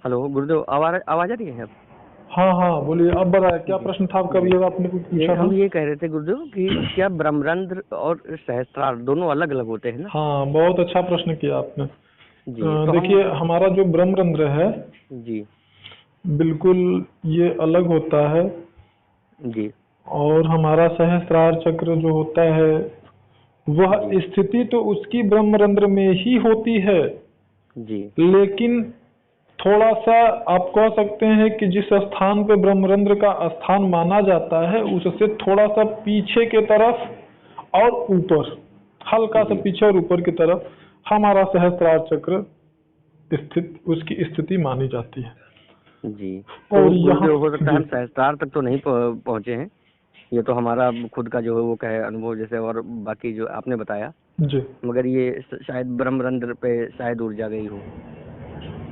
Hello गुरुदेव, आवाज आवाज आ रही है अब? हाँ हाँ, बोलिए। अब बताया क्या प्रश्न था आपका? भी आपने कुछ पूछा था। हम ये कह रहे थे गुरुदेव कि क्या ब्रह्मरंध्र और सहस्त्रार दोनों अलग अलग होते हैं ना? हाँ, बहुत अच्छा प्रश्न किया आपने। जी, तो हम। देखिए, हमारा जो ब्रह्मरंध्र है जी बिल्कुल ये अलग होता है। जी और हमारा सहस्त्रार चक्र जो होता है वह जी स्थिति तो उसकी ब्रह्मरंध्र में ही होती है, जी। लेकिन थोड़ा सा आप कह सकते हैं कि जिस स्थान पे ब्रह्मरंध्र का स्थान माना जाता है उससे थोड़ा सा पीछे के तरफ और ऊपर, हल्का सा जी पीछे और ऊपर की तरफ हमारा सहस्त्रार चक्र स्थित, उसकी स्थिति मानी जाती है। जी। तो और यहाँ गुरुदेव, हो सकता है जी हम सहस्त्रार तक तो नहीं पहुंचे हैं। ये तो हमारा खुद का जो है वो कहे अनुभव जैसे, और बाकी जो आपने बताया, जी मगर ये शायद ब्रह्मरंध्र पे शायद ऊर्जा गई हो।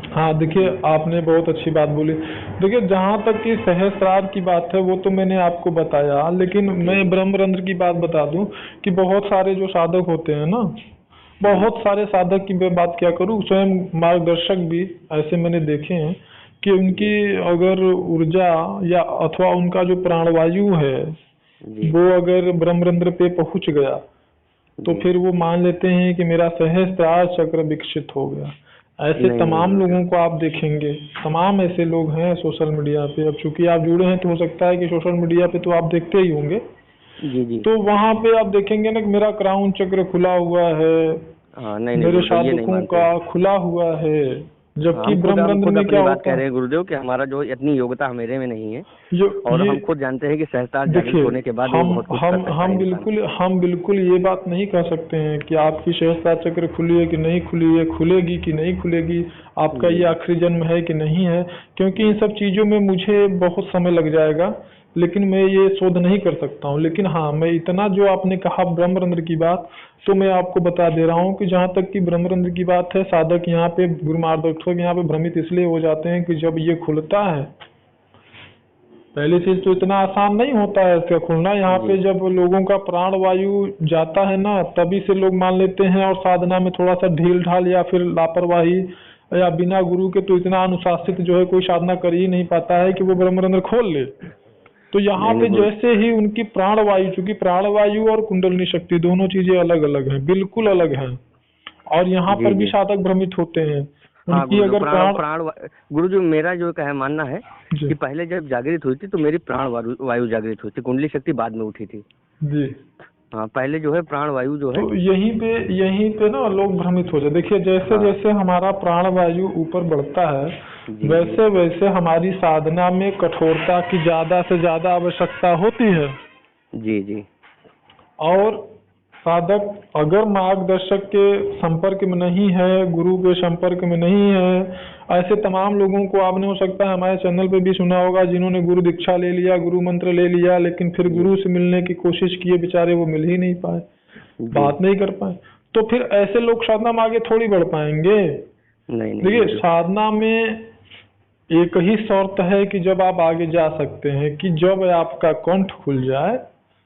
हाँ, देखिए आपने बहुत अच्छी बात बोली। देखिए, जहाँ तक कि सहस्त्रार की बात है वो तो मैंने आपको बताया, लेकिन जी मैं ब्रह्मरंध्र की बात बता दूं कि बहुत सारे जो साधक होते हैं ना, जी बहुत सारे साधक की मैं बात क्या करूं, स्वयं मार्गदर्शक भी ऐसे मैंने देखे हैं कि उनकी जी अगर ऊर्जा या अथवा उनका जो प्राणवायु है जी वो अगर ब्रह्मरंध्र पे पहुंच गया तो जी। फिर वो मान लेते हैं कि मेरा सहस्त्रार चक्र विकसित हो गया। ऐसे नहीं नहीं तमाम गुरुदेव। लोगों को आप देखेंगे, तमाम ऐसे लोग हैं सोशल मीडिया पे। अब चूंकि आप जुड़े हैं तो हो सकता है कि सोशल मीडिया पे तो आप देखते ही होंगे। जी जी। तो वहां पे आप देखेंगे ना कि मेरा क्राउन चक्र खुला हुआ है, हाँ, नहीं नहीं मेरे गुरुदेव, ये नहीं साधकों मानते का हैं। खुला हुआ है। हाँ, जबकि हम ब्रह्मरंध्र खुद में अपनी क्या बात कह होता रहे है? हैं गुरुदेव कि हमारा जो इतनी योग्यता मेरे में नहीं है। ये और ये हम खुद जानते हैं कि सहस्त्रार जागृत देखिए, होने के बाद भी हम बहुत कुछ कर हम सकता है हम इंसान। बिल्कुल ये बात नहीं कह सकते हैं कि आपकी सहस्त्रार चक्र खुली है कि नहीं खुली है, खुलेगी कि नहीं खुलेगी, आपका जी ये जी आखिरी जन्म है कि नहीं है। क्योंकि इन जी सब चीज़ों में मुझे बहुत समय लग जाएगा, लेकिन मैं ये शोध नहीं कर सकता हूँ। लेकिन हाँ, मैं इतना जो आपने कहा ब्रह्मरंध्र की बात, तो मैं आपको बता दे रहा हूँ कि जहाँ तक कि ब्रह्मरंध्र की बात है, साधक यहाँ पे, गुरु मार्गदर्शक यहाँ पे भ्रमित इसलिए हो जाते हैं कि जब ये खुलता है, पहली चीज तो इतना आसान नहीं होता है इसका खुलना। यहाँ जी पे जब लोगों का प्राण वायु जाता है ना, तभी से लोग मान लेते हैं, और साधना में थोड़ा सा ढील ढाल या फिर लापरवाही या बिना गुरु के तो इतना अनुशासित जो है कोई साधना कर ही नहीं पाता है कि वो ब्रह्मरंध्र खोल ले। तो यहाँ नहीं नहीं पे जैसे ही उनकी प्राण वायु, चूंकि प्राण वायु और कुंडलनी शक्ति दोनों चीजें अलग अलग हैं, बिल्कुल अलग हैं, और यहाँ जी पर भी जी। साधक भ्रमित होते हैं। हाँ उनकी गुरुदेव, अगर प्राण प्राण प्राण गुरुदेव, मेरा जो कहे मानना है जी कि पहले जब जागृत हुई थी तो मेरी प्राण वायु जागृत हुई थी, कुंडली शक्ति बाद में उठी थी। जी। हाँ, पहले जो है प्राण वायु जो तो है। यहीं पे ना लोग भ्रमित हो जाते। देखिए, जैसे हाँ। जैसे हमारा प्राण वायु ऊपर बढ़ता है जी जी वैसे वैसे हमारी साधना में कठोरता की ज्यादा से ज्यादा आवश्यकता होती है। जी जी और साधक अगर मार्गदर्शक के संपर्क में नहीं है, गुरु के संपर्क में नहीं है, ऐसे तमाम लोगों को आपने हो सकता है हमारे चैनल पे भी सुना होगा जिन्होंने गुरु दीक्षा ले लिया, गुरु मंत्र ले लिया, लेकिन फिर जी गुरु से मिलने की कोशिश किए, बेचारे वो मिल ही नहीं पाए, जी। बात नहीं कर पाए। तो फिर ऐसे लोग साधना में आगे थोड़ी बढ़ पाएंगे। नहीं नहीं देखिए, गुरुदेव। साधना में एक ही शर्त है कि जब आप आगे जा सकते हैं कि जब आपका कंठ खुल जाए,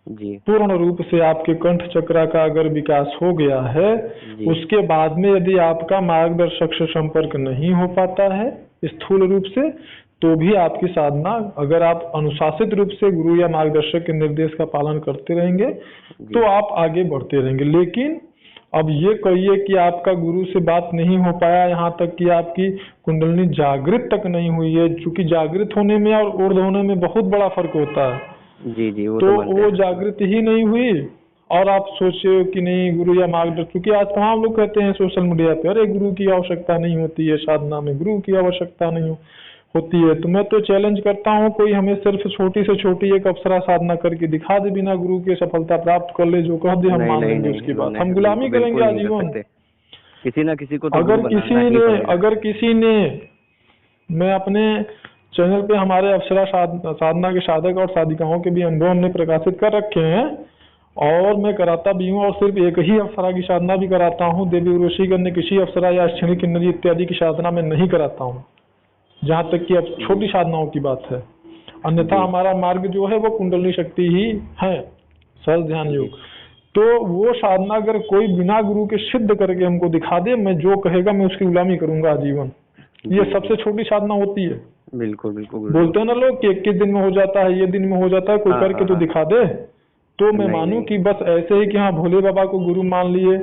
जी पूर्ण रूप से आपके कंठ चक्र का अगर विकास हो गया है, जी उसके बाद में यदि आपका मार्गदर्शक से संपर्क नहीं हो पाता है स्थूल रूप से, तो भी आपकी साधना, अगर आप अनुशासित रूप से गुरु या मार्गदर्शक के निर्देश का पालन करते रहेंगे तो जी आप आगे बढ़ते रहेंगे। लेकिन अब ये कहिए कि आपका गुरु से बात नहीं हो पाया, यहाँ तक कि आपकी कुंडलिनी जागृत तक नहीं हुई है, चूंकि जागृत होने में और ऊर्ध्व होने में बहुत बड़ा फर्क होता है। जी जी, वो तो तो मानते वो हैं। जागृत ही नहीं हुई, और आप सोचे कि नहीं गुरु या मार्गदर्शक, क्योंकि आज तमाम लोग कहते हैं सोशल मीडिया पे, अरे गुरु की आवश्यकता नहीं होती है, साधना में गुरु की आवश्यकता नहीं होती है। तो मैं तो चैलेंज करता हूँ, कोई हमें सिर्फ छोटी से छोटी एक अप्सरा साधना करके दिखा दे, बिना गुरु के सफलता प्राप्त कर ले, जो कह दे हम नहीं मान नहीं लेंगे नहीं उसकी बात, हम नहीं, गुलामी बिल्कुल करेंगे बिल्कुल नहीं कर आजीवन। सकते। किसी ना किसी को तो गुरु बनाना ही पड़ेगा। अगर किसी ने, मैं अपने चैनल पे हमारे अप्सरा साधना के साधक और साधिकाओं के भी अनुभव हमने प्रकाशित कर रखे हैं, और मैं कराता भी हूँ, और सिर्फ एक ही अप्सरा की साधना भी कराता हूँ। देवी उर्वशी की अन्य किसी अप्सरा या क्षणिक किन्नरी इत्यादि की साधना में नहीं कराता हूँ, जहाँ तक कि अब जी छोटी साधनाओं की बात है। अन्यथा जी हमारा मार्ग जो है वो कुंडली शक्ति ही है, सहज ध्यान जी योग। तो वो साधना अगर कोई बिना गुरु के सिद्ध करके हमको दिखा दे, मैं जो कहेगा मैं उसकी गुलामी करूंगा आजीवन। ये जी, सबसे छोटी साधना होती है। बिल्कुल बिल्कुल गुरुदेव। बोलते हैं ना लोग कि 21 दिन में हो जाता है, ये दिन में हो जाता है, कोई हाँ करके हाँ तो हाँ। दिखा दे। तो मैं नहीं मानूं नहीं। कि बस ऐसे ही कि हाँ भोले बाबा को गुरु मान लिए।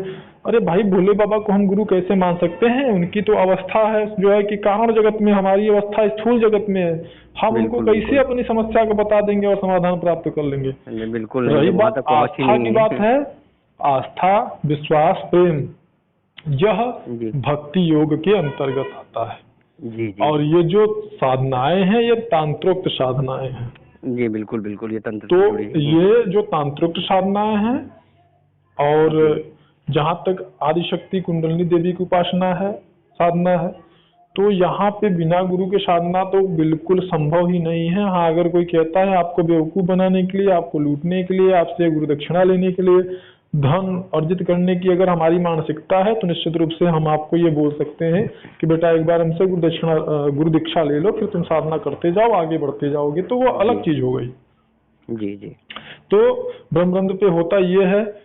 अरे भाई, भोले बाबा को हम गुरु कैसे मान सकते हैं? उनकी तो अवस्था है जो है कि कारण जगत में, हमारी अवस्था स्थूल जगत में है। हम उनको बिल्कुल कैसे बिल्कुल। अपनी समस्या को बता देंगे और समाधान प्राप्त कर लेंगे? नहीं बिल्कुल नहीं, रही ये वहां बात तक पहुंच ही आस्था की नहीं बात है। है, आस्था, विश्वास, प्रेम, यह जी भक्ति योग के अंतर्गत आता है। जी जी। और ये जो साधनाएं हैं, ये तांत्रोक्त साधनाएं हैं। जी बिल्कुल बिल्कुल, ये तंत्र तो से जुड़ी हुई हैं। ये जो तांत्रिक साधनाएं हैं, और जी जहाँ तक आदिशक्ति कुंडलिनी देवी की उपासना है, साधना है, तो यहाँ पे बिना गुरु के साधना तो बिल्कुल संभव ही नहीं है। हाँ, अगर कोई कहता है आपको बेवकूफ़ बनाने के लिए, आपको लूटने के लिए, आपसे गुरु दक्षिणा लेने के लिए, धन अर्जित करने की अगर हमारी मानसिकता है, तो निश्चित रूप से हम आपको ये बोल सकते हैं कि बेटा एक बार हमसे गुरु दीक्षा ले लो, फिर तुम साधना करते जाओ, आगे बढ़ते जाओगे। तो वो अलग जी चीज हो गई। जी जी। तो ब्रह्मरंध्र पे होता ये है